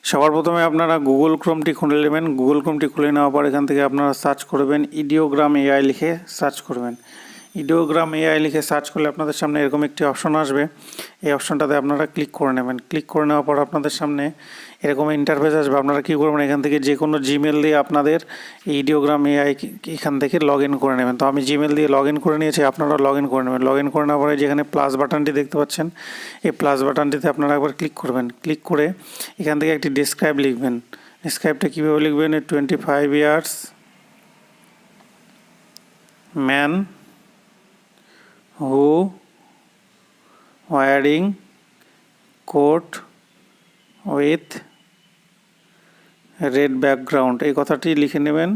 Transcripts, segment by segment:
সবার প্রথমে আপনারা গুগল ক্রোমটি খুলে নেবেন। গুগল ক্রোমটি খুলে নেওয়ার পর এখান থেকে আপনারা সার্চ করবেন ইডিওগ্রাম এআই লিখে সার্চ করবেন। ইডিওগ্রাম এআই লিখে সার্চ করলে আপনাদের সামনে এরকম একটি অপশন আসবে। এই অপশনটাতে আপনারা ক্লিক করে নেবেন। ক্লিক করে নেওয়ার পর আপনাদের সামনে এরকম ইন্টারফেস আসবে। আপনারা কী করবেন, এখান থেকে যে কোনো জিমেল দিয়ে আপনাদের ইডিওগ্রাম এআই এখান থেকে লগ ইন করে নেবেন। তো আমি জিমেল দিয়ে লগ ইন করে নিয়েছি, আপনারা লগ ইন করে নেবেন। লগ ইন করে নেওয়ার পরে যেখানে প্লাস বাটনটি দেখতে পাচ্ছেন, এই প্লাস বাটনটিতে আপনারা একবার ক্লিক করবেন। ক্লিক করে এখান থেকে একটি ডেসক্রাইব লিখবেন। ডেসক্রাইবটা কীভাবে লিখবেন, 25 years man who wearing coat with red background, এই কথাটি লিখে নেবেন।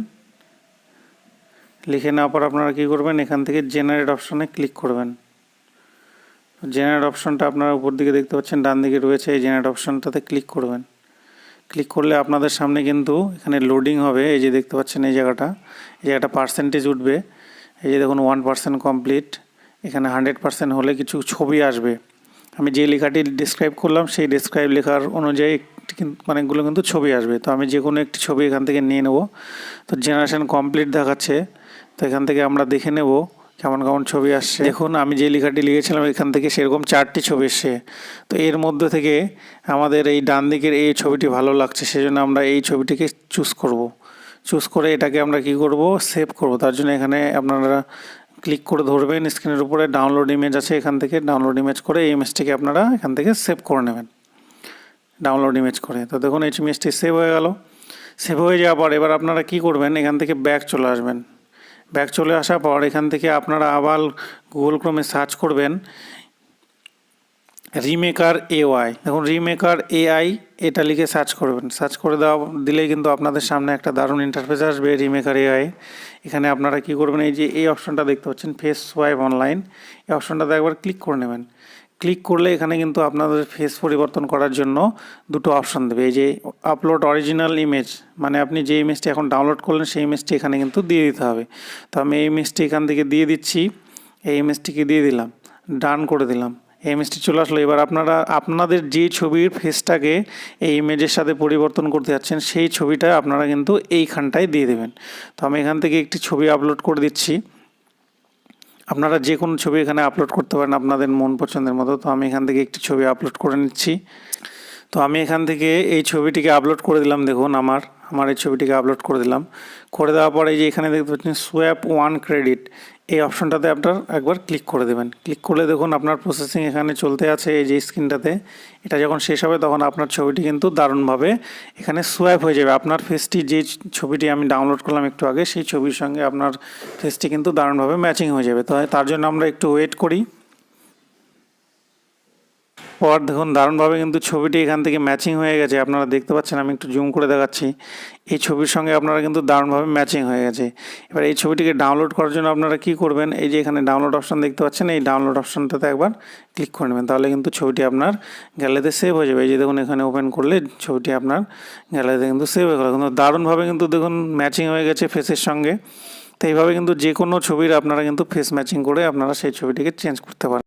লিখে নেওয়ার পর আপনারা কী করবেন, এখান থেকে জেনারেট অপশনে ক্লিক করবেন। জেনারেট অপশনটা আপনারা উপর দিকে দেখতে পাচ্ছেন, ডান দিকে রয়েছে। এই জেনারেট অপশনটাতে ক্লিক করবেন। ক্লিক করলে আপনাদের সামনে কিন্তু এখানে লোডিং হবে। এই যে দেখতে পাচ্ছেন এই জায়গাটা পার্সেন্টেজ উঠবে। এই যে দেখুন 1% কমপ্লিট। এখানে 100% হলে কিছু ছবি আসবে। আমি যে লেখাটি ডিসক্রাইব করলাম সেই ডিসক্রাইব লেখার অনুযায়ী অনেকগুলো কিন্তু ছবি আসবে। তো আমি যে কোনো একটি ছবি এখান থেকে নিয়ে নেব। তো জেনারেশন কমপ্লিট দেখাচ্ছে, তো এখান থেকে আমরা দেখে নেব কেমন কেমন ছবি আসছে। দেখুন আমি যে লেখাটি লিখেছিলাম এখান থেকে সেরকম 4টি ছবি এসছে। তো এর মধ্যে থেকে আমাদের এই ডান দিকের এই ছবিটি ভালো লাগছে, সেজন্য আমরা এই ছবিটিকে চুজ করব। চুজ করে এটাকে আমরা কি করব, সেভ করব। তার জন্য এখানে আপনারা ক্লিক করে ধরবেন, স্ক্রিনের উপরে ডাউনলোড ইমেজ আছে, এখান থেকে ডাউনলোড ইমেজ করে এই ইমেজটিকে আপনারা এখান থেকে সেভ করে নেবেন। ডাউনলোড ইমেজ করে, তো দেখুন এই ইমেজটি সেভ হয়ে গেল। সেভ হয়ে যাওয়ার পর এবার আপনারা কি করবেন, এখান থেকে ব্যাক চলে আসবেন। ব্যাক চলে আসার পর এখান থেকে আপনারা আবার গুগল ক্রোমে সার্চ করবেন রিমেকার এআই। দেখুন রিমেকার এআই এটা লিখে সার্চ করবেন। সার্চ করে দিলেই কিন্তু আপনাদের সামনে একটা দারুণ ইন্টারফেস আসবে রিমেকার এআই। এখানে আপনারা কি করবেন, এই যে এই অপশনটা দেখতে পাচ্ছেন ফেস সোয়াইপ অনলাইন, এই অপশনটাতে একবার ক্লিক করে নেবেন। ক্লিক করলে এখানে কিন্তু আপনাদের ফেস পরিবর্তন করার জন্য দুটো অপশন দেবে। এই যে আপলোড অরিজিনাল ইমেজ, মানে আপনি যে ইমেজটি এখন ডাউনলোড করলেন সেই ইমেজটি এখানে কিন্তু দিয়ে দিতে হবে। তো আমি এই ইমেজটি এখান থেকে দিয়ে দিচ্ছি। এই ইমেজটিকে দিয়ে দিলাম, ডান করে দিলাম। এই ইমেজটি চলে আসলো। এবার আপনারা আপনাদের যে ছবির ফেসটাকে এই ইমেজের সাথে পরিবর্তন করতে যাচ্ছেন সেই ছবিটা আপনারা কিন্তু এইখানটায় দিয়ে দেবেন। তো আমি এখান থেকে একটি ছবি আপলোড করে দিচ্ছি। আপনারা যে কোনো ছবি এখানে আপলোড করতে পারেন আপনাদের মন পছন্দের মতো। তো আমি এখান থেকে একটি ছবি আপলোড করে নিচ্ছি। তো আমি এখান থেকে এই ছবিটিকে আপলোড করে দিলাম। দেখুন আমার এই ছবিটিকে আপলোড করে দিলাম। করে দেওয়ার পরে যে এখানে দেখতে পাচ্ছেন সোয়াপ 1 ক্রেডিট, এই অপশনটাতে আপনার একবার ক্লিক করে দেবেন। ক্লিক করলে দেখুন আপনার প্রসেসিং এখানে চলতে আছে। এই যে স্ক্রিনটাতে এটা যখন শেষ হবে তখন আপনার ছবিটি কিন্তু দারুণভাবে এখানে সোয়াপ হয়ে যাবে। আপনার ফেসটি যে ছবিটি আমি ডাউনলোড করলাম একটু আগে সেই ছবির সঙ্গে আপনার ফেসটি কিন্তু দারুণভাবে ম্যাচিং হয়ে যাবে। তো তার জন্য আমরা একটু ওয়েট করি। পর দেখুন দারুণভাবে কিন্তু ছবিটি এখান থেকে ম্যাচিং হয়ে গেছে। আপনারা দেখতে পাচ্ছেন, আমি একটু জুম করে দেখাচ্ছি। এই ছবির সঙ্গে আপনারা কিন্তু দারুণভাবে ম্যাচিং হয়ে গেছে। এবার এই ছবিটিকে ডাউনলোড করার জন্য আপনারা কি করবেন, এই যে এখানে ডাউনলোড অপশন দেখতে পাচ্ছেন, এই ডাউনলোড অপশনটাতে একবার ক্লিক করে নেবেন। তাহলে কিন্তু ছবিটি আপনার গ্যালারিতে সেভ হয়ে যাবে। এই যে দেখুন এখানে ওপেন করলে ছবিটি আপনার গ্যালারিতে কিন্তু সেভ হয়ে গেল। কিন্তু দারুণভাবে কিন্তু দেখুন ম্যাচিং হয়ে গেছে ফেসের সঙ্গে। তো এইভাবে কিন্তু যে কোনো ছবির আপনারা কিন্তু ফেস ম্যাচিং করে আপনারা সেই ছবিটিকে চেঞ্জ করতে পারেন।